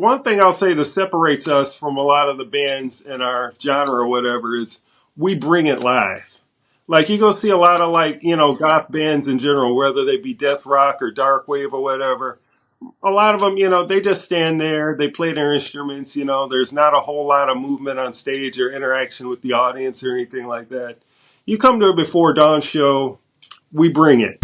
One thing I'll say that separates us from a lot of the bands in our genre or whatever is we bring it live. Like you go see a lot of goth bands in general, whether they be death rock or dark wave or whatever. A lot of them, they just stand there, they play their instruments, there's not a whole lot of movement on stage or interaction with the audience or anything like that. You come to a Before Dawn show, we bring it.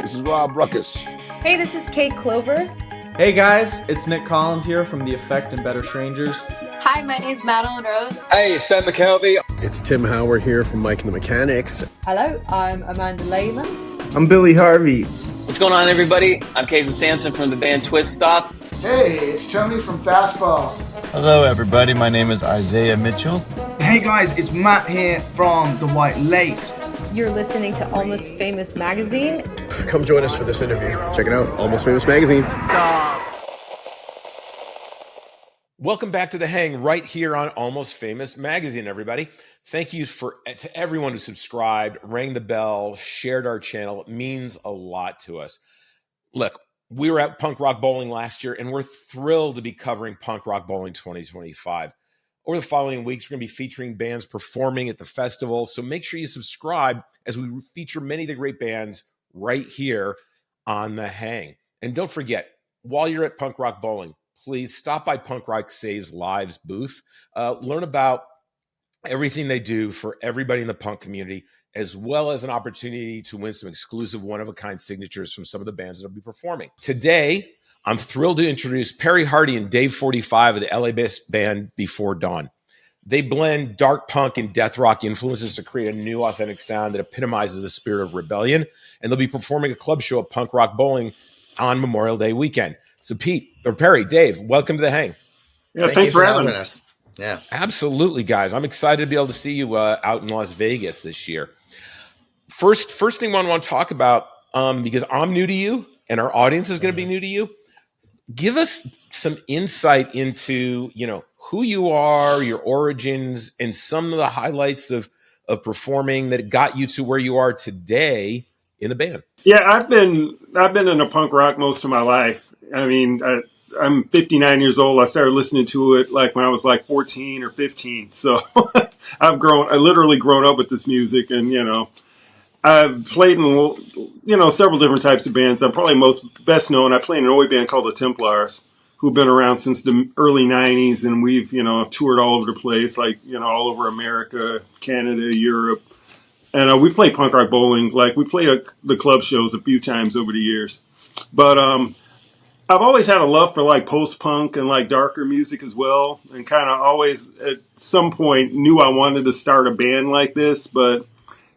This is Rob Ruckus. Hey, this is Kate Clover. Hey guys, it's Nick Collins here from The Effect and Better Strangers. Hi, my name is Madeline Rose. Hey, it's Ben McKelvey. It's Tim Howard here from Mike and the Mechanics. Hello, I'm Amanda Lehman. I'm Billy Harvey. What's going on, everybody? I'm Casey Sampson from the band Twist Stop. Hey, it's Tony from Fastball. Hello, everybody. My name is Isaiah Mitchell. Hey guys, it's Matt here from the White Lakes. You're listening to Almost Famous Magazine. Come join us for this interview. Check it out, Almost Famous Magazine. Welcome back to The Hang right here on Almost Famous Magazine, everybody. Thank you to everyone who subscribed, rang the bell, shared our channel. It means a lot to us. Look, we were at Punk Rock Bowling last year, and we're thrilled to be covering Punk Rock Bowling 2025. Over the following weeks, we're going to be featuring bands performing at the festival, so make sure you subscribe as we feature many of the great bands right here on The Hang. And don't forget, while you're at Punk Rock Bowling, please stop by Punk Rock Saves Lives booth. Learn about everything they do for everybody in the punk community, as well as an opportunity to win some exclusive one-of-a-kind signatures from some of the bands that will be performing. Today, I'm thrilled to introduce Perry Hardy and Dave 45 of the LA-based band Before Dawn. They blend dark punk and death rock influences to create a new, authentic sound that epitomizes the spirit of rebellion, and they'll be performing a club show at Punk Rock Bowling on Memorial Day weekend. So Perry, Dave, welcome to The Hang. Yeah, thanks for having us. Yeah, absolutely, guys. I'm excited to be able to see you out in Las Vegas this year. First thing I want to talk about, because I'm new to you and our audience is going to be new to you. Give us some insight into, who you are, your origins, and some of the highlights of performing that got you to where you are today in the band. Yeah, I've been into punk rock most of my life. I mean, I'm 59 years old. I started listening to it when I was 14 or 15. So I literally grown up with this music, and I've played in several different types of bands. I'm probably best known. I play in an oi band called the Templars, who've been around since the early 90s, and we've toured all over the place, all over America, Canada, Europe. And we play Punk Rock Bowling. We played the club shows a few times over the years. But I've always had a love for post-punk and darker music as well. And kind of always at some point knew I wanted to start a band like this. But,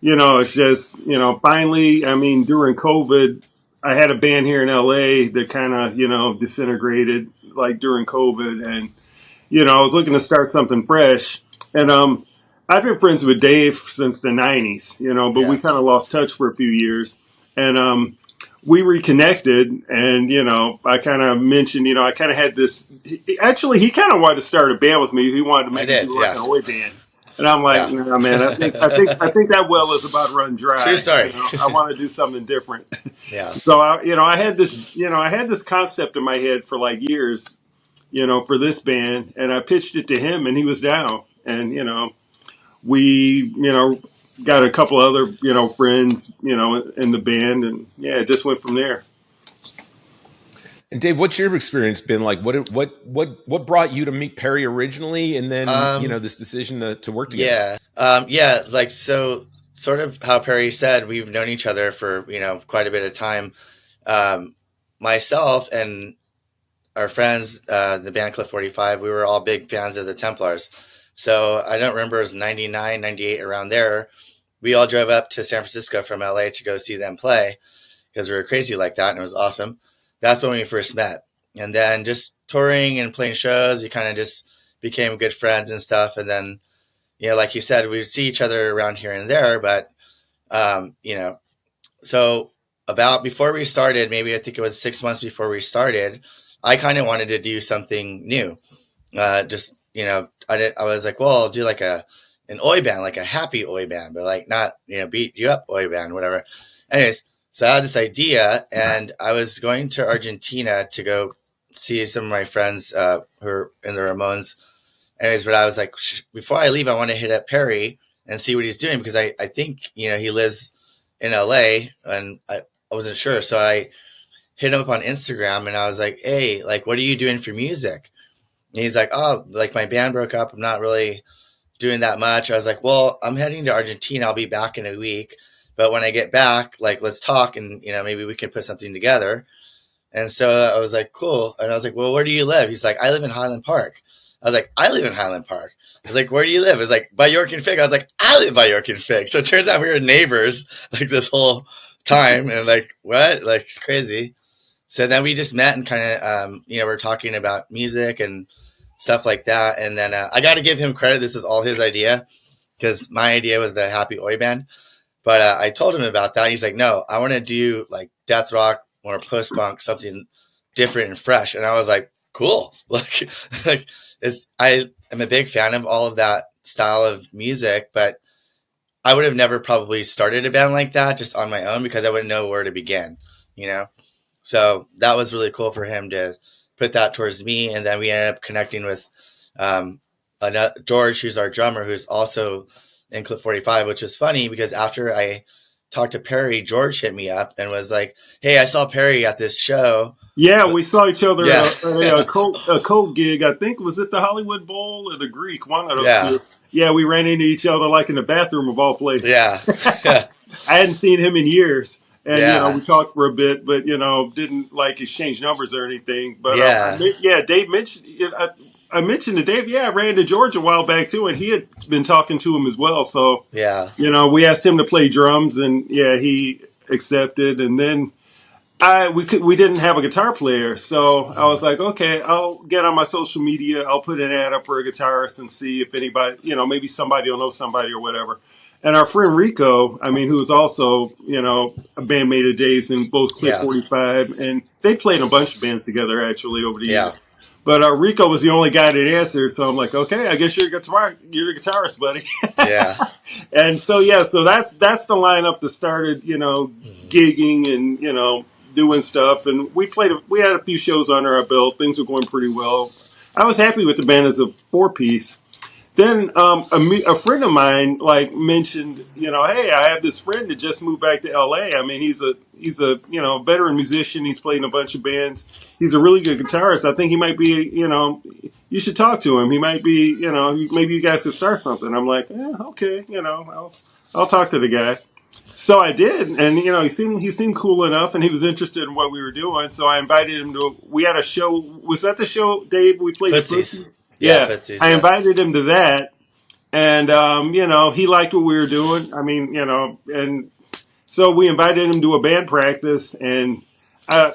it's just, finally, I mean, during COVID, I had a band here in LA that kind of, disintegrated during COVID. And, I was looking to start something fresh. And I've been friends with Dave since the 90s, but we kind of lost touch for a few years. And we reconnected, and, I kind of mentioned, I kind of had this. Actually, he kind of wanted to start a band with me. He wanted to make it an oi band. And I'm like, nah, man, I think that well is about run dry. True story. I want to do something different. Yeah. So, I had this concept in my head for years, for this band, and I pitched it to him, and he was down. And, we, got a couple other, friends, in the band, and it just went from there. And Dave, what's your experience been like? What brought you to meet Perry originally, and then this decision to work together? So sort of how Perry said, we've known each other for quite a bit of time. Myself and our friends, the band Cliff 45, we were all big fans of the Templars. So I don't remember, it was 99, 98, around there. We all drove up to San Francisco from LA to go see them play because we were crazy like that, and it was awesome. That's when we first met. And then just touring and playing shows, we kind of just became good friends and stuff. And then, like you said, we'd see each other around here and there. But, so about before we started, maybe I think it was 6 months before we started, I kind of wanted to do something new. I was like, well, I'll do an oi band, a happy oi band, but not, beat you up oi band, whatever. Anyways, so I had this idea, and I was going to Argentina to go see some of my friends who are in the Ramones. Anyways, but I was like, before I leave, I want to hit up Perry and see what he's doing, because I think, he lives in LA, and I wasn't sure. So I hit him up on Instagram, and I was like, hey, like, what are you doing for music? And he's like, oh, like, my band broke up. I'm not really doing that much. I was like, well, I'm heading to Argentina. I'll be back in a week. But when I get back, like, let's talk, and, maybe we can put something together. And so I was like, cool. And I was like, well, where do you live? He's like, I live in Highland Park. I was like, I live in Highland Park. I was like, where do you live? It's like, by York and Fig. I was like, I live by York and Fig. So it turns out we were neighbors like this whole time. And like, what? Like, it's crazy. So then we just met and kind of, we're talking about music and stuff like that. And then I got to give him credit. This is all his idea, because my idea was the Happy Oi band. But I told him about that. He's like, no, I want to do like death rock or post punk, something different and fresh. And I was like, cool. Like I am a big fan of all of that style of music, but I would have never probably started a band like that just on my own, because I wouldn't know where to begin, So that was really cool for him to put that towards me. And then we ended up connecting with George, who's our drummer, who's also in Clip 45, which is funny because after I talked to Perry, George hit me up and was like, hey, I saw Perry at this show. Yeah, we saw each other at a cold gig. I think, was it the Hollywood Bowl or the Greek? One of those two. Yeah, we ran into each other like in the bathroom of all places. Yeah. I hadn't seen him in years. And, we talked for a bit, but, didn't like exchange numbers or anything. But Dave mentioned, I mentioned to Dave, I ran into George a while back too, and he had been talking to him as well. So, we asked him to play drums, and he accepted. And then we didn't have a guitar player, so I was like, okay, I'll get on my social media, I'll put an ad up for a guitarist and see if anybody, maybe somebody will know somebody or whatever. And our friend Rico, who's also, a bandmate of Dave's in both Clip 45, and they played a bunch of bands together actually over the years. But Rico was the only guy that answered, so I'm like, okay, I guess you're a guitarist, buddy. And so that's the lineup that started, gigging and doing stuff, and we had a few shows under our belt. Things were going pretty well. I was happy with the band as a 4-piece. Then a friend of mine mentioned, hey, I have this friend that just moved back to LA. He's a veteran musician. He's played in a bunch of bands. He's a really good guitarist. I think he might be, you should talk to him. He might be, maybe you guys could start something. I'm like, okay, I'll talk to the guy. So I did, and he seemed cool enough, and he was interested in what we were doing. So I invited him to. We had a show. Was that the show, Dave? We played Footsies. Footsies. I invited him to that, and he liked what we were doing. And so we invited him to a band practice, and I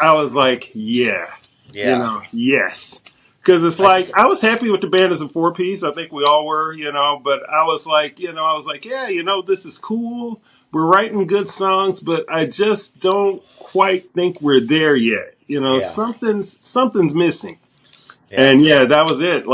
was like, yes, because it's like I was happy with the band as a 4-piece. I think we all were, but I was like, this is cool. We're writing good songs, but I just don't quite think we're there yet. Something's missing. Yeah. And that was it.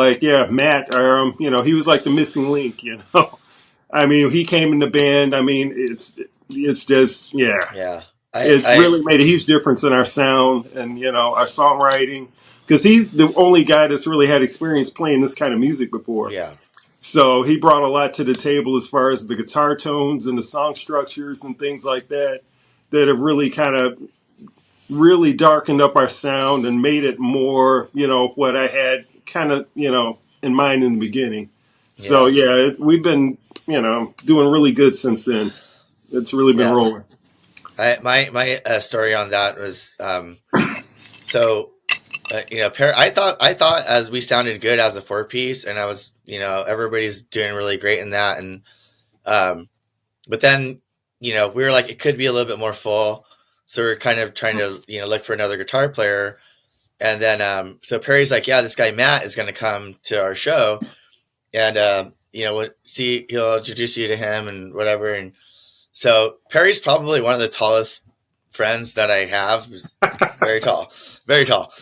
Matt, he was like the missing link. He came in the band. It's just it really made a huge difference in our sound and our songwriting, because he's the only guy that's really had experience playing this kind of music before. Yeah. So he brought a lot to the table as far as the guitar tones and the song structures and things like that have really kind of really darkened up our sound and made it more, what I had kind of, in mind in the beginning. Yeah. So we've been, doing really good since then. It's really been rolling. My story on that was, I thought as we sounded good as a 4-piece, and I was, everybody's doing really great in that. And, but then, we were like, it could be a little bit more full. So we're kind of trying to, look for another guitar player. And then, so Perry's like, this guy, Matt, is going to come to our show, and, he'll introduce you to him and whatever. And so Perry's probably one of the tallest friends that I have. He's very tall, very tall.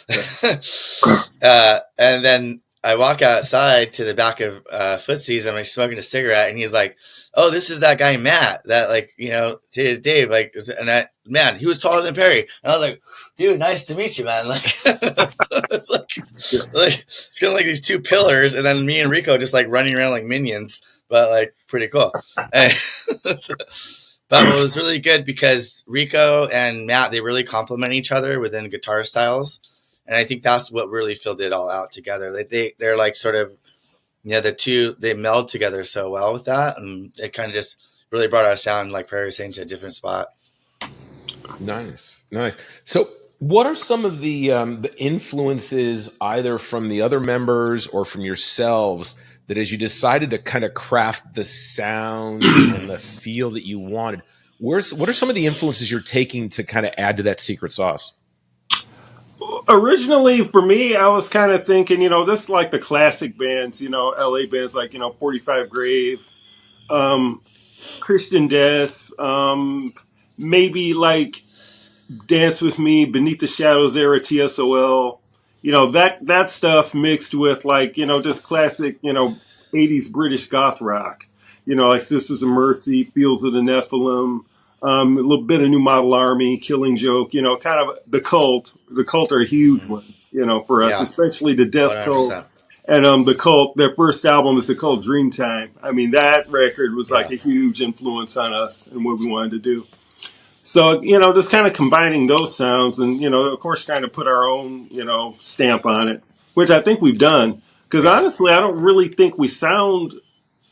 And then, I walk outside to the back of Footsie's and I'm smoking a cigarette, and he's like, "Oh, this is that guy Matt that like Dave like." And man, he was taller than Perry, and I was like, "Dude, nice to meet you, man." Like it's like it's kind of like these two pillars, and then me and Rico just like running around like minions, but like pretty cool. But it was really good because Rico and Matt, they really complement each other within guitar styles. And I think that's what really filled it all out together. They're like sort of, the two, they meld together so well with that. And it kind of just really brought our sound, like Perry was saying, to a different spot. Nice. So what are some of the influences either from the other members or from yourselves that as you decided to kind of craft the sound and the feel that you wanted, what are some of the influences you're taking to kind of add to that secret sauce? Originally, for me, I was kind of thinking, this is like the classic bands, LA bands like, 45 Grave, Christian Death, maybe like Dance With Me, Beneath the Shadows era, TSOL, that stuff mixed with like, just classic, 80s British goth rock, like Sisters of Mercy, Fields of the Nephilim, a little bit of New Model Army, Killing Joke, kind of the Cult. The Cult are a huge one, for us, especially the Death 100%. Cult. And the Cult, their first album is the Cult Dreamtime. I mean, that record was like a huge influence on us and what we wanted to do. So, just kind of combining those sounds and, of course, trying to put our own, stamp on it, which I think we've done. Because honestly, I don't really think we sound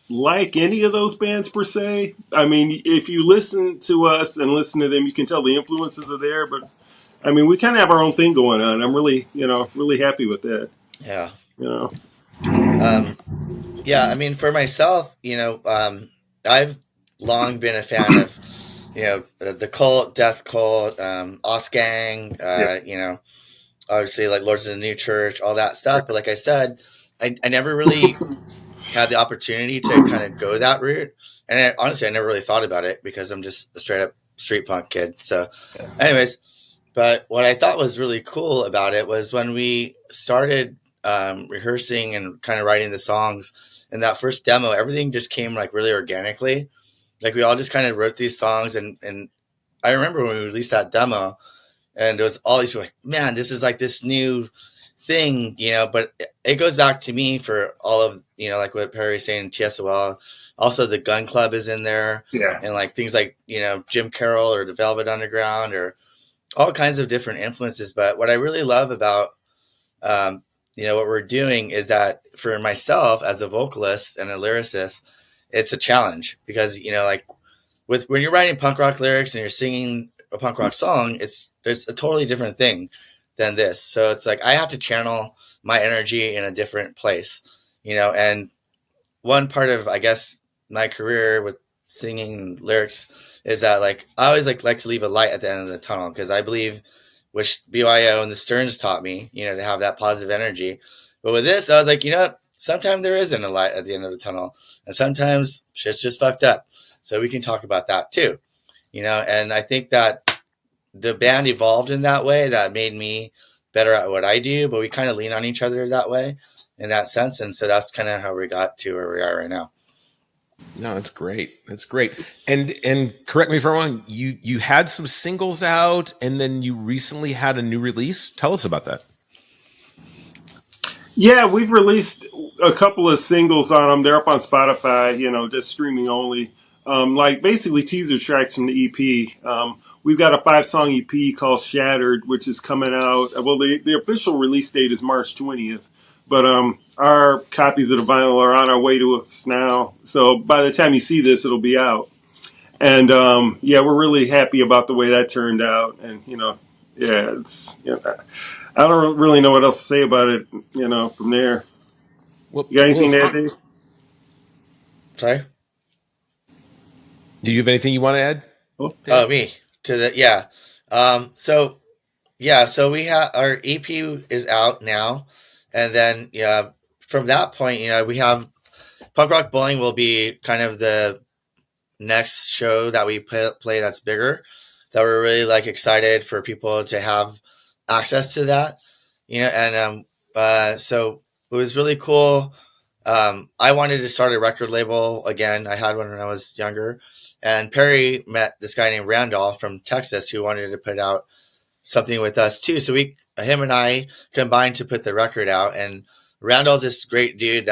like any of those bands per se. I mean, if you listen to us and listen to them, you can tell the influences are there. But, I mean, we kind of have our own thing going on. I'm really, really happy with that. Yeah. I mean, for myself, I've long been a fan of, the Cult, Death Cult, Osgang, obviously like Lords of the New Church, all that stuff. But like I said, I never really had the opportunity to kind of go that route. And honestly, I never really thought about it because I'm just a straight up street punk kid. So anyways, but what I thought was really cool about it was when we started rehearsing and kind of writing the songs in that first demo, everything just came like really organically. Like we all just kind of wrote these songs, and I remember when we released that demo, and it was all these people like, man, this is like this new thing, but it goes back to me for all of, like what Perry was saying, TSOL, also the Gun Club is in there, and like things like, Jim Carroll or the Velvet Underground or all kinds of different influences. But what I really love about, what we're doing is that for myself as a vocalist and a lyricist, it's a challenge because, like when you're writing punk rock lyrics and you're singing a punk rock song, there's a totally different thing than this. So it's like I have to channel my energy in a different place, and one part of, I guess, my career with singing lyrics is that like I always like to leave a light at the end of the tunnel, because I believe, which BYO and the Stearns taught me, to have that positive energy. But with this, I was like, sometimes there isn't a light at the end of the tunnel, and sometimes shit's just fucked up. So we can talk about that too, and I think that the band evolved in that way that made me better at what I do, but we kind of lean on each other that way in that sense. And so that's kind of how we got to where we are right now. No, that's great. And correct me if I'm wrong, you had some singles out and then you recently had a new release. Tell us about that. Yeah, we've released a couple of singles on them. They're up on Spotify, just streaming only. Like basically teaser tracks from the EP. We've got a 5-song EP called Shattered, which is coming out. Well, the official release date is March 20th, but our copies of the vinyl are on our way to us now. So by the time you see this, it'll be out. And we're really happy about the way that turned out. And it's I don't really know what else to say about it. From there. You got anything to add, Dave? Sorry. Do you have anything you want to add? Oh, me to the So we have our EP is out now, and then from that point, we have Punk Rock Bowling will be kind of the next show that we play that's bigger, that we're really like excited for people to have access to that, and so was really cool. I wanted to start a record label again. I had one when I was younger, and Perry met this guy named Randolph from Texas who wanted to put out something with us too. So him and I combined to put the record out. And Randall's this great dude.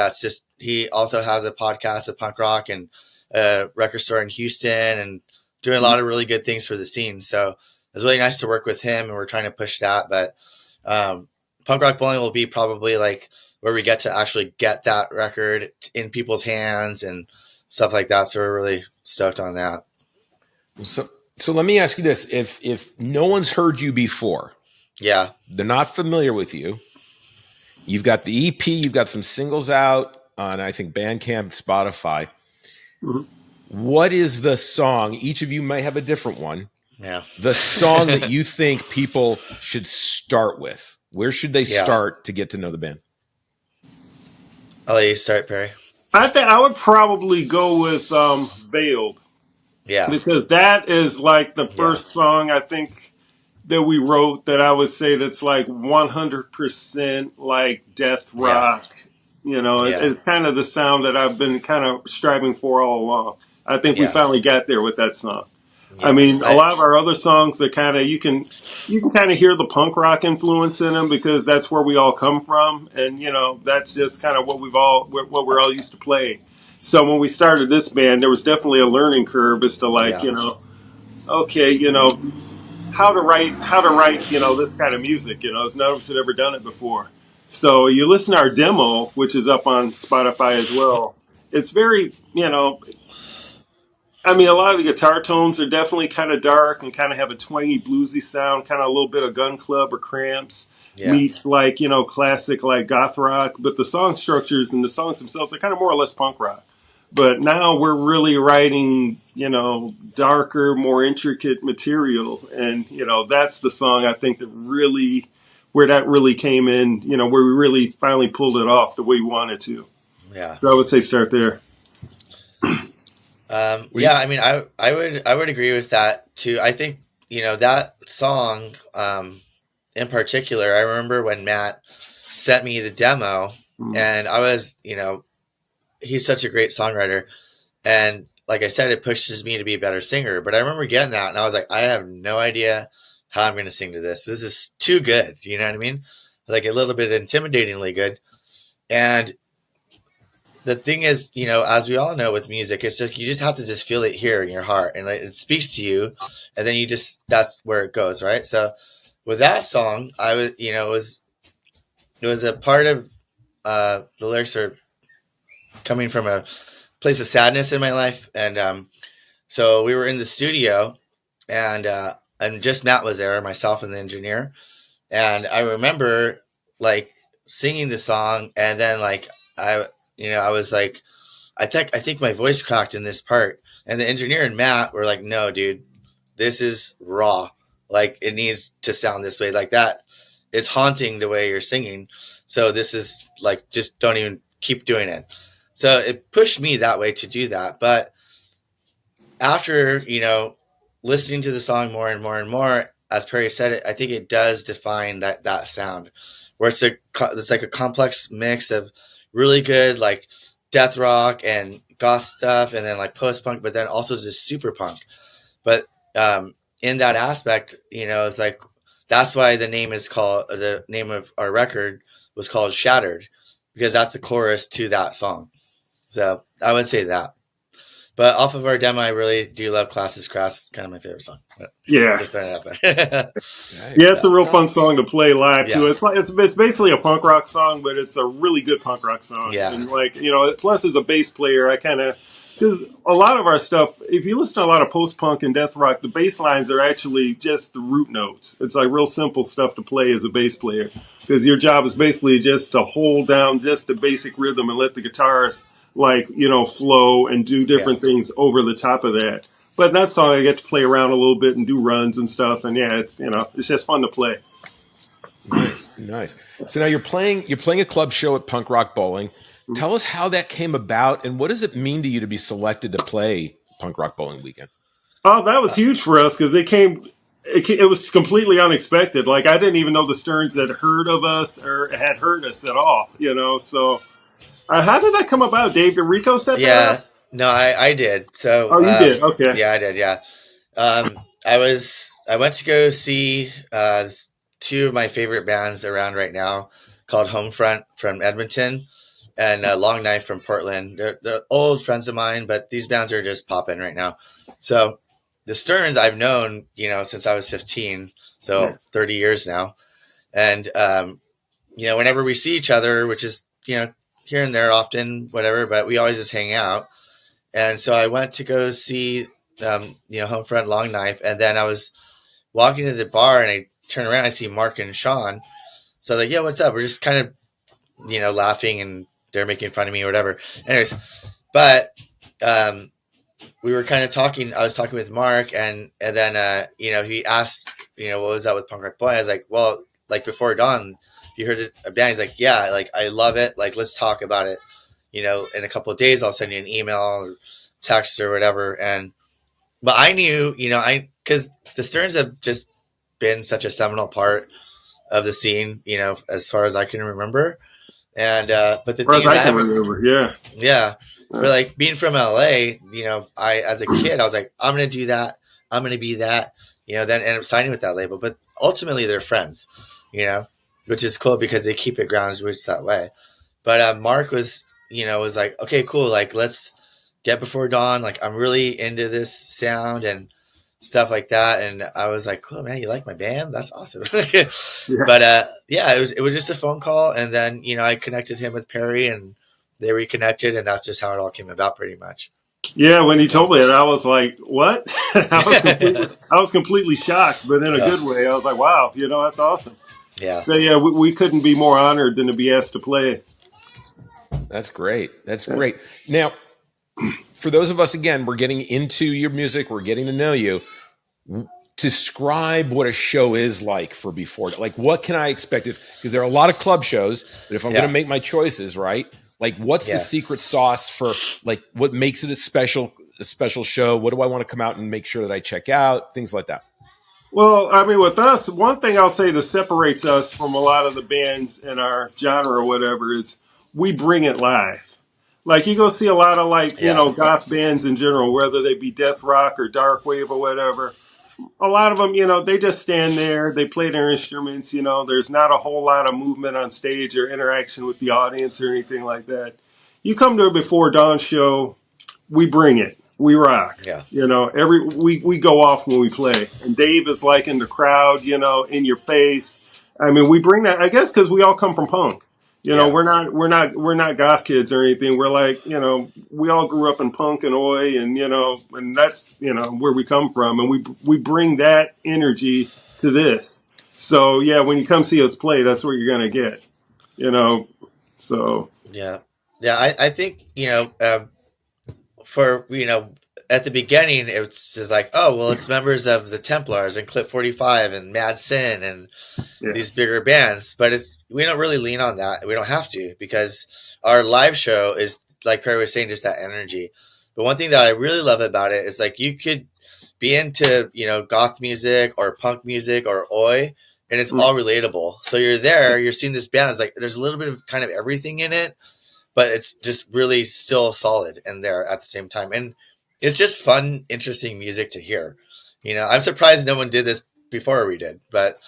He also has a podcast of punk rock and a record store in Houston and doing a lot of really good things for the scene. So it was really nice to work with him, and we're trying to push that. But Punk Rock Bowling will be probably like where we get to actually get that record in people's hands and stuff like that. So we're really stoked on that. So let me ask you this: if no one's heard you before, yeah, they're not familiar with you. You've got the EP, you've got some singles out on, I think, Bandcamp, Spotify. Mm-hmm. What is the song? Each of you may have a different one. Yeah, the song that you think people should start with. Where should they start to get to know the band? I'll let you start, Perry. I think I would probably go with Veiled. Yeah. Because that is like the first song I think that we wrote that I would say that's like 100% like death rock. You know, it's kind of the sound that I've been kind of striving for all along. I think we finally got there with that song. Yeah. I mean, a lot of our other songs that kind of you can kind of hear the punk rock influence in them because that's where we all come from, and you know that's just kind of what we're all used to playing. So when we started this band, there was definitely a learning curve as to like you know, okay, you know, how to write you know this kind of music. You know, as none of us had ever done it before. So you listen to our demo, which is up on Spotify as well. It's very, you know. I mean, a lot of the guitar tones are definitely kind of dark and kind of have a twangy, bluesy sound, kind of a little bit of Gun Club or Cramps meets like, you know, classic like goth rock. But the song structures and the songs themselves are kind of more or less punk rock. But now we're really writing, you know, darker, more intricate material. And, you know, that's the song I think where that really came in, you know, where we really finally pulled it off the way we wanted to. Yeah. So I would say start there. Yeah, I mean, I would agree with that too. I think, you know, that song in particular, I remember when Matt sent me the demo and I was, you know, he's such a great songwriter. And like I said, it pushes me to be a better singer. But I remember getting that and I was like, I have no idea how I'm going to sing to this. This is too good. You know what I mean? Like a little bit intimidatingly good. And the thing is, you know, as we all know with music, it's just you just have to just feel it here in your heart, and it speaks to you, and then that's where it goes, right? So, with that song, I was, you know, it was a part of the lyrics are coming from a place of sadness in my life, and so we were in the studio, and just Matt was there, myself and the engineer, and I remember like singing the song, and then like I was like, I think my voice cracked in this part. And the engineer and Matt were like, no, dude, this is raw. Like, it needs to sound this way. Like that. It's haunting the way you're singing. So this is like, just don't even keep doing it. So it pushed me that way to do that. But after, you know, listening to the song more and more and more, as Perry said it, I think it does define that sound where it's like a complex mix of really good like death rock and goth stuff and then like post-punk, but then also just super punk. But in that aspect, you know, it's like that's why the name of our record was called Shattered, because that's the chorus to that song. So I would say that. But off of our demo, I really do love Class Crass, kind of my favorite song. But just throwing it out there. Yeah, it's a real fun song to play live too. It's basically a punk rock song, but it's a really good punk rock song. Yeah. And like, you know, plus as a bass player, I kind of, because a lot of our stuff, if you listen to a lot of post punk and death rock, the bass lines are actually just the root notes. It's like real simple stuff to play as a bass player, because your job is basically just to hold down just the basic rhythm and let the guitars like, you know, flow and do different things over the top of that. But in that song, I get to play around a little bit and do runs and stuff. And yeah, it's, you know, it's just fun to play. Nice. So now you're playing a club show at Punk Rock Bowling. Tell us how that came about and what does it mean to you to be selected to play Punk Rock Bowling weekend? Oh, that was huge for us because it came it was completely unexpected. Like, I didn't even know the Stearns had heard of us or had heard us at all, so how did that come about, Dave? Did Rico set that up? No, I did. So, Oh, you did? Okay. Yeah, I did. Yeah. I went to go see two of my favorite bands around right now called Homefront from Edmonton and Longtime from Portland. They're old friends of mine, but these bands are just popping right now. So the Stearns I've known, since I was 15, so 30 years now. And, whenever we see each other, which is, here and there often, whatever, but we always just hang out. And so I went to go see, Homefront Long Knife. And then I was walking to the bar and I turn around, I see Mark and Sean. So like, yeah, what's up? We're just kind of, laughing and they're making fun of me or whatever. Anyways, but we were kind of talking. I was talking with Mark and then, he asked, what was that with Punk Rock Boy? I was like, well, like Before Dawn, you heard a band. He's like, yeah, like I love it. Like, let's talk about it. In a couple of days, I'll send you an email or text or whatever. But I knew, because the Stearns have just been such a seminal part of the scene, as far as I can remember. And, but the thing is, yeah. But like being from LA, as a kid, I was like, I'm going to do that. I'm going to be that, then end up signing with that label. But ultimately they're friends, which is cool because they keep it grounded roots that way. But Mark was like, okay, cool. Like, let's get Before Dawn. Like, I'm really into this sound and stuff like that. And I was like, cool, man, you like my band? That's awesome. But it was just a phone call. And then, I connected him with Perry and they reconnected. And that's just how it all came about pretty much. Yeah, when he told me that, I was like, what? I was completely shocked, but in a good way. I was like, wow, that's awesome. Yeah. So, yeah, we couldn't be more honored than to be asked to play. That's great. That's great. Now, for those of us, again, we're getting into your music, we're getting to know you. Describe what a show is like for Before. Like, what can I expect? Because there are a lot of club shows, but if I'm going to make my choices, right? Like, what's the secret sauce for, like, what makes it a special show? What do I want to come out and make sure that I check out? Things like that. Well, I mean, with us, one thing I'll say that separates us from a lot of the bands in our genre or whatever is we bring it live. Like, you go see a lot of, like, goth bands in general, whether they be deathrock or dark wave or whatever. A lot of them, they just stand there. They play their instruments. There's not a whole lot of movement on stage or interaction with the audience or anything like that. You come to a Before Dawn show, we bring it. We rock. Yeah. We go off when we play. And Dave is like in the crowd, in your face. I mean, we bring that, I guess, because we all come from punk. We're not goth kids or anything. We're like, we all grew up in punk and oi, and and that's where we come from, and we bring that energy to this. So yeah, when you come see us play, that's what you're gonna get. So yeah. I think for at the beginning it's just like, oh well, it's members of the Templars and Clip 45 and Mad Sin and these bigger bands, but we don't really lean on that. We don't have to, because our live show is, like Perry was saying, just that energy. But one thing that I really love about it is, like, you could be into goth music or punk music or oi, and it's all relatable. So you're there, you're seeing this band, it's like there's a little bit of kind of everything in it, but it's just really still solid and there at the same time. And it's just fun, interesting music to hear. I'm surprised no one did this before we did, but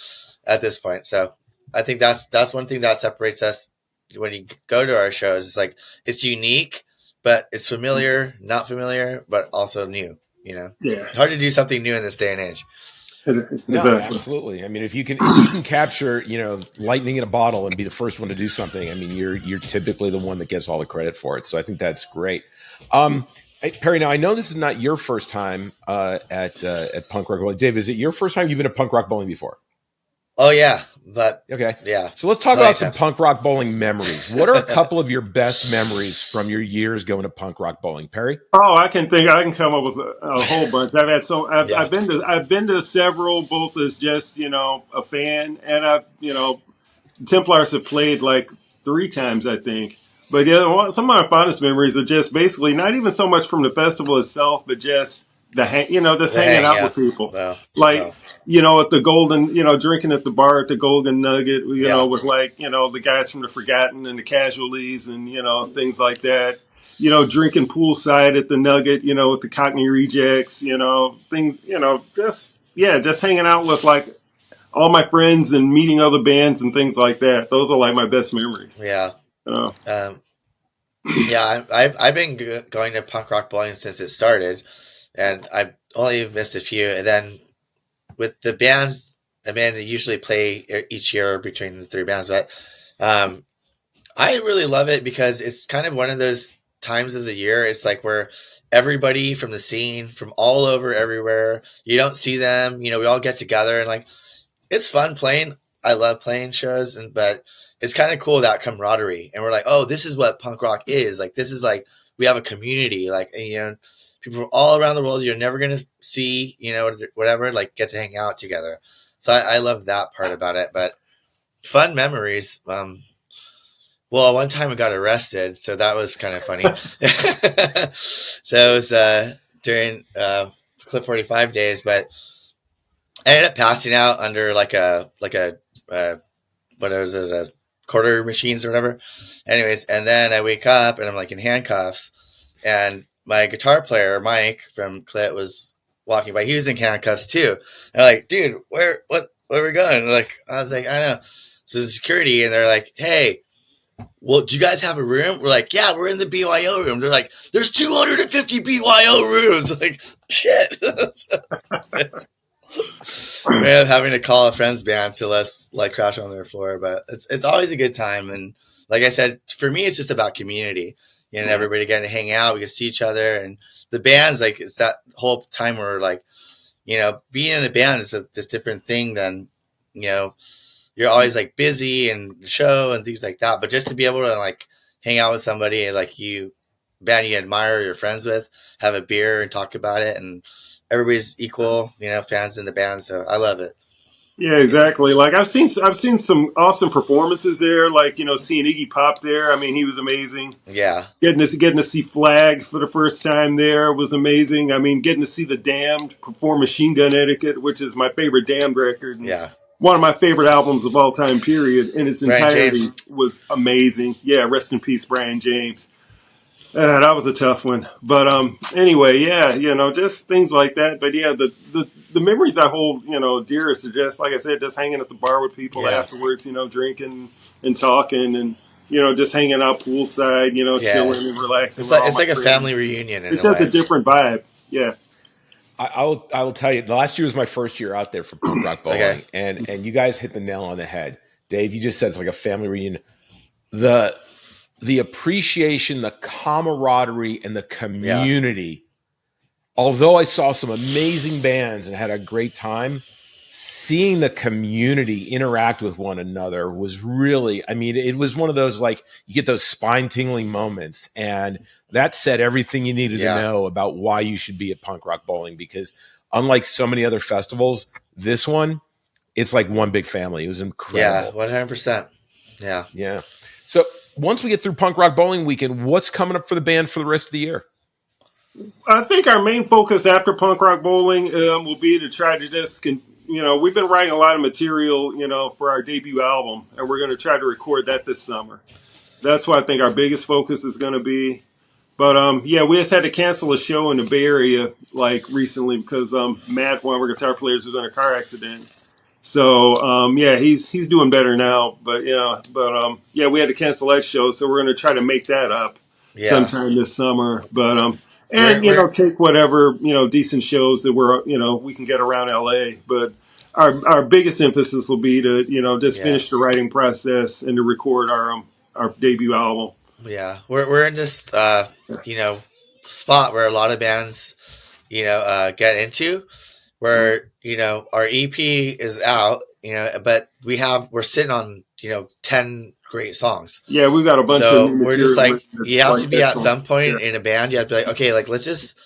at this point. So I think that's one thing that separates us when you go to our shows. It's like, it's unique, but it's familiar, not familiar, but also new, Hard to do something new in this day and age. No, absolutely. I mean, if you can capture, lightning in a bottle and be the first one to do something, I mean, you're typically the one that gets all the credit for it. So I think that's great. Perry, now I know this is not your first time at Punk Rock Bowling. Dave, is it your first time you've been at Punk Rock Bowling before? Oh yeah, but okay, yeah. So let's talk about some Punk Rock Bowling memories. What are a couple of your best memories from your years going to Punk Rock Bowling, Perry? Oh, I can come up with a whole bunch. I've been to several, both as just a fan, and I've Templars have played like 3 times, I think. But some of my fondest memories are just basically not even so much from the festival itself, but just just The hanging hang, out yeah. with people. Well, Like, well, at the Golden, drinking at the bar at the Golden Nugget, yeah. with like, the guys from the Forgotten and the Casualties and, things like that. Drinking poolside at the Nugget, with the Cockney Rejects, things, just hanging out with like all my friends and meeting other bands and things like that. Those are like my best memories. Yeah. You know? Yeah, I've been going to punk rock bowling since it started, and I've only missed a few. And then with the bands, I usually play each year between the three bands, but I really love it because it's kind of one of those times of the year. It's like where everybody from the scene, from all over everywhere, you don't see them. We all get together and like it's fun playing. I love playing shows, but it's kind of cool, that camaraderie. And we're like, oh, this is what punk rock is. Like, this is like, we have a community, like, people from all around the world you're never going to see, whatever, like get to hang out together. So I love that part about it, but fun memories. Well, one time I got arrested, so that was kind of funny. So it was during Clip 45 days, but I ended up passing out under like a what was it, a quarter machines or whatever. Anyways, and then I wake up and I'm like in handcuffs, and my guitar player Mike from Clit was walking by. He was in handcuffs too. And I'm like, dude, where are we going? I was like, I know. So the security, and they're like, hey, well, do you guys have a room? We're like, yeah, we're in the BYO room. They're like, there's 250 BYO rooms. Like, shit. We ended up having to call a friend's band to let's like crash on their floor, but it's always a good time. And like I said, for me, it's just about community. Everybody getting to hang out. We can see each other, and the bands, like, it's that whole time where like, being in a band is this different thing than, you're always like busy and show and things like that. But just to be able to like hang out with somebody and like band you admire, you're friends with, have a beer and talk about it, and everybody's equal, fans in the band. So I love it. Yeah, exactly. Like I've seen some awesome performances there. Like seeing Iggy Pop there. I mean, he was amazing. Yeah, getting to see Flag for the first time there was amazing. I mean, getting to see the Damned perform Machine Gun Etiquette, which is my favorite Damned record. Yeah, one of my favorite albums of all time. Period. In its entirety was amazing. Yeah, rest in peace, Brian James. That was a tough one. But anyway, yeah, just things like that. But yeah, the memories I hold, dearest are just, like I said, just hanging at the bar with people afterwards, drinking and talking and, just hanging out poolside, chilling and relaxing. It's like a family reunion. It's just a different vibe. Yeah. I will tell you, the last year was my first year out there for punk rock bowling, and you guys hit the nail on the head. Dave, you just said it's like a family reunion. The appreciation, the camaraderie, and the community. Although I saw some amazing bands and had a great time, seeing the community interact with one another was really, it was one of those, like, you get those spine-tingling moments, and that said everything you needed to know about why you should be at punk rock bowling, because unlike so many other festivals, this one, it's like one big family. It was incredible. Yeah, 100%. Yeah. Yeah. So once we get through Punk Rock Bowling Weekend, what's coming up for the band for the rest of the year? I think our main focus after Punk Rock Bowling will be to try to just, we've been writing a lot of material, for our debut album, and we're going to try to record that this summer. That's what I think our biggest focus is going to be. But, we just had to cancel a show in the Bay Area, like, recently because Matt, one of our guitar players, was in a car accident. So, he's doing better now. But, we had to cancel that show. So we're going to try to make that up sometime this summer. But, take whatever, decent shows that we can get around LA. But our biggest emphasis will be to, just finish the writing process and to record our debut album. Yeah. We're in this, spot where a lot of bands, get into, where, our EP is out, but we're sitting on, 10 great songs. Yeah, we've got a bunch of new we're just like, material. you have to be at some point in a band, you have to be like, okay, like, let's just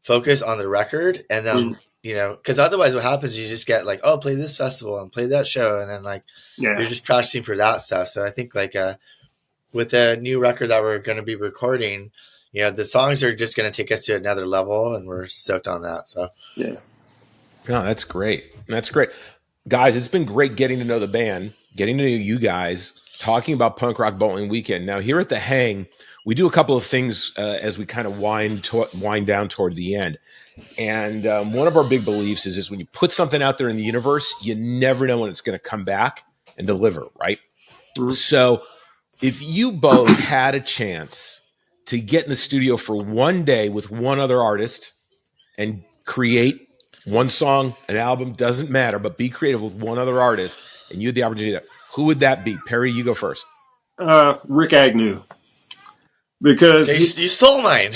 focus on the record. And then, because otherwise what happens, you just get like, oh, play this festival and play that show. And then like, you're just practicing for that stuff. So I think like, with the new record that we're going to be recording, the songs are just going to take us to another level, and we're stoked on that. So yeah. No, that's great. That's great. Guys, it's been great getting to know the band, getting to know you guys, talking about Punk Rock Bowling Weekend. Now, here at the Hang, we do a couple of things as we kind of wind down toward the end. And one of our big beliefs is when you put something out there in the universe, you never know when it's going to come back and deliver, right? Mm-hmm. So if you both had a chance to get in the studio for one day with one other artist and create one song, an album, doesn't matter, but be creative with one other artist, and you had the opportunity to, who would that be? Perry, you go first. Rick Agnew. Because you stole mine.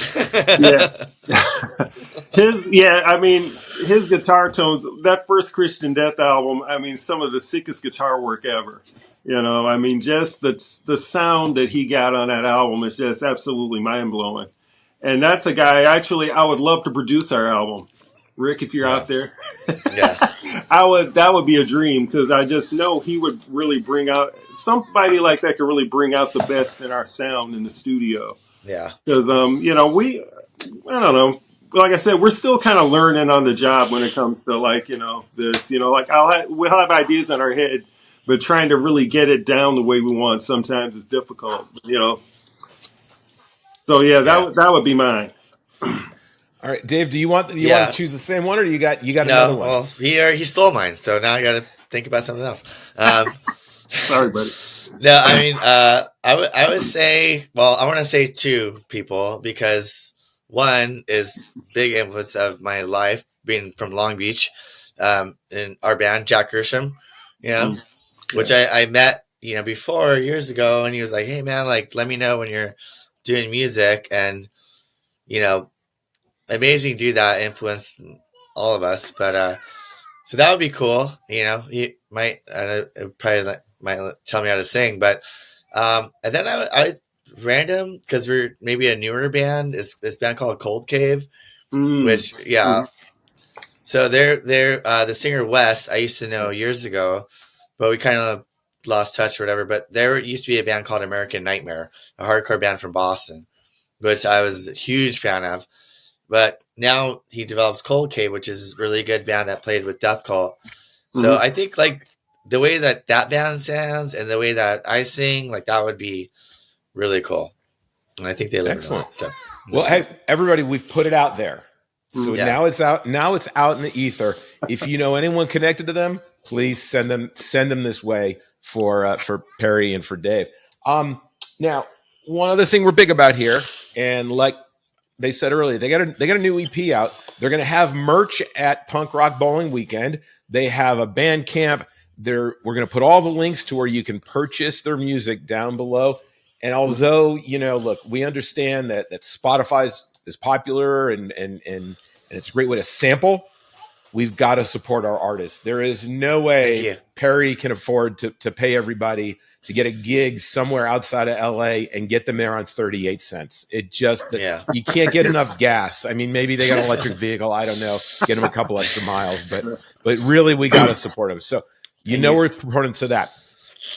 His guitar tones, that first Christian Death album, some of the sickest guitar work ever. Just the sound that he got on that album is just absolutely mind-blowing. And that's a guy, actually, I would love to produce our album. Rick, if you're out there, that would be a dream, because I just know he would really bring out, somebody like that could really bring out the best in our sound in the studio. Yeah. Because, I don't know, like I said, we're still kind of learning on the job when it comes to this, we'll have ideas in our head, but trying to really get it down the way we want sometimes is difficult, So that would be mine. All right, Dave, do you want to choose the same one, or you got another one? Well, he stole mine, so now I got to think about something else. Sorry, buddy. No, I would say, I want to say two people, because one is big influence of my life, being from Long Beach, in our band, Jack Gershom, which I met, before years ago, and he was like, "Hey man, let me know when you're doing music," and amazing dude that influenced all of us. But so that would be cool. He might probably might tell me how to sing, but and then I random, because we're maybe a newer band, is this band called Cold Cave, which so they're the singer Wes I used to know years ago, but we kind of lost touch or whatever. But there used to be a band called American Nightmare, a hardcore band from Boston, which I was a huge fan of. But now he develops Cold Cave, which is a really good band that played with Death Cult. So I think the way that band sounds and the way that I sing, that would be really cool. And I think they live excellent. So, well, hey, everybody, we've put it out there. So now it's out. Now it's out in the ether. If you know anyone connected to them, please send them this way for Perry and for Dave. Now, one other thing we're big about here, and like they said earlier, they got a new EP out. They're going to have merch at Punk Rock Bowling Weekend. They have a band camp. We're going to put all the links to where you can purchase their music down below. And although, look, we understand that Spotify is popular and it's a great way to sample, we've got to support our artists. There is no way Perry can afford to pay everybody to get a gig somewhere outside of LA and get them there on 38 cents. It just, you can't get enough gas. Maybe they got an electric vehicle. I don't know. Get them a couple extra miles, but really we got to support them. So, we're proponents of that.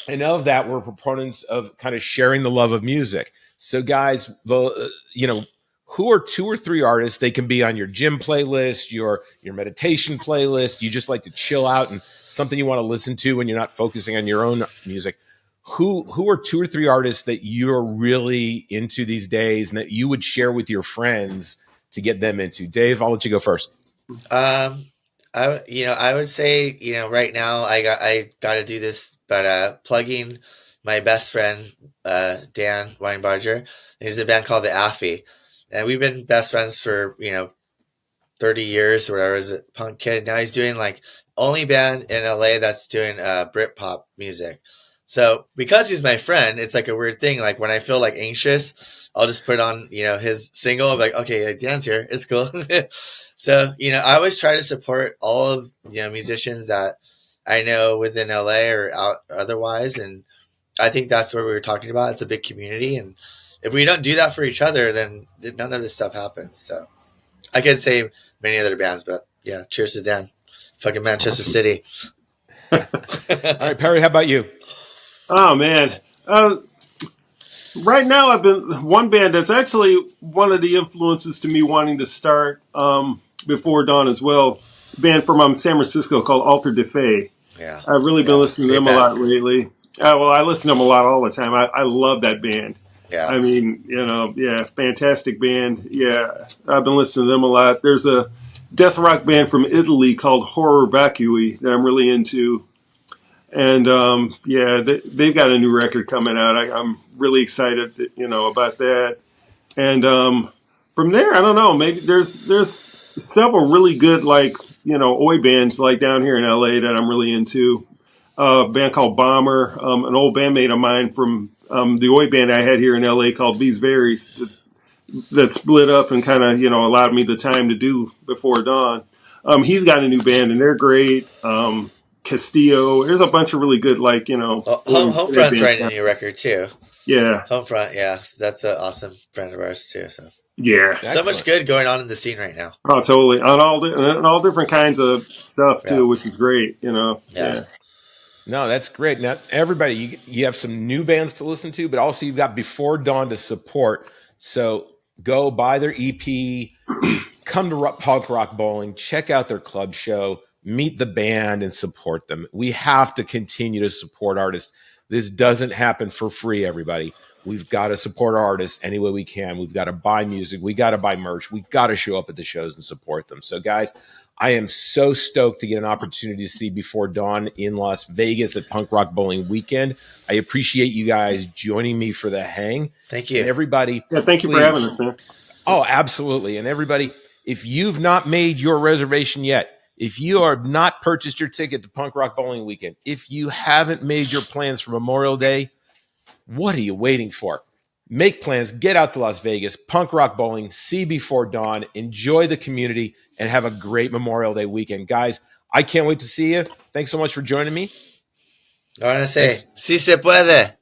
And of that, we're proponents of kind of sharing the love of music. So guys, who are 2 or 3 artists? They can be on your gym playlist, your meditation playlist. You just like to chill out and something you want to listen to when you're not focusing on your own music. Who are 2 or 3 artists that you're really into these days and that you would share with your friends to get them into? Dave, I'll let you go first. I would say, right now I got to do this, but plugging my best friend, Dan Weinbarger. There's a band called the Affy, and we've been best friends for 30 years or whatever. As a punk kid, now he's doing only band in LA that's doing Britpop music. So because he's my friend, it's a weird thing. When I feel anxious, I'll just put on his single. I'm like, okay, Dan's here, it's cool. So, I always try to support all of, musicians that I know within LA or out otherwise. And I think that's what we were talking about. It's a big community. And if we don't do that for each other, then none of this stuff happens. So I could say many other bands, but yeah, cheers to Dan. Fucking Manchester City. All right, Perry, how about you? Oh, man. Right now, I've been one band that's actually one of the influences to me wanting to start Before Dawn as well. It's a band from San Francisco called Alter de Fe. Yeah. I've really been listening to Great them a band. lot lately. Well, I listen to them a lot all the time. I love that band. Yeah. I mean, fantastic band. Yeah, I've been listening to them a lot. There's a death rock band from Italy called Horror Vacui that I'm really into. And they've got a new record coming out. I'm really excited, about that. And from there, I don't know. Maybe there's several really good oi bands like down here in LA that I'm really into. A band called Bomber, an old bandmate of mine from the oi band I had here in LA called These Varies that split up and kind of allowed me the time to do Before Dawn. He's got a new band and they're great. Castillo. There's a bunch of really good, Homefront's writing a new record too. Yeah. Homefront, yeah. That's an awesome friend of ours too. So yeah. So much good going on in the scene right now. Oh, totally. On all different kinds of stuff too, which is great, Yeah. No, that's great. Now, everybody, you have some new bands to listen to, but also you've got Before Dawn to support. So go buy their EP, come to Punk Rock Bowling, check out their club show, meet the band, and support them. We have to continue to support artists. This doesn't happen for free, everybody. We've got to support our artists any way we can. We've got to buy music. We got to buy merch. We got to show up at the shows and support them. So, guys, I am so stoked to get an opportunity to see Before Dawn in Las Vegas at Punk Rock Bowling Weekend. I appreciate you guys joining me for the hang. Thank you. And everybody. Yeah, thank you for having us, man. Oh, absolutely. And everybody, if you've not made your reservation yet, if you have not purchased your ticket to Punk Rock Bowling Weekend, if you haven't made your plans for Memorial Day, what are you waiting for? Make plans, get out to Las Vegas, Punk Rock Bowling, see Before Dawn, enjoy the community, and have a great Memorial Day weekend. Guys, I can't wait to see you. Thanks so much for joining me. I want to say, si se puede.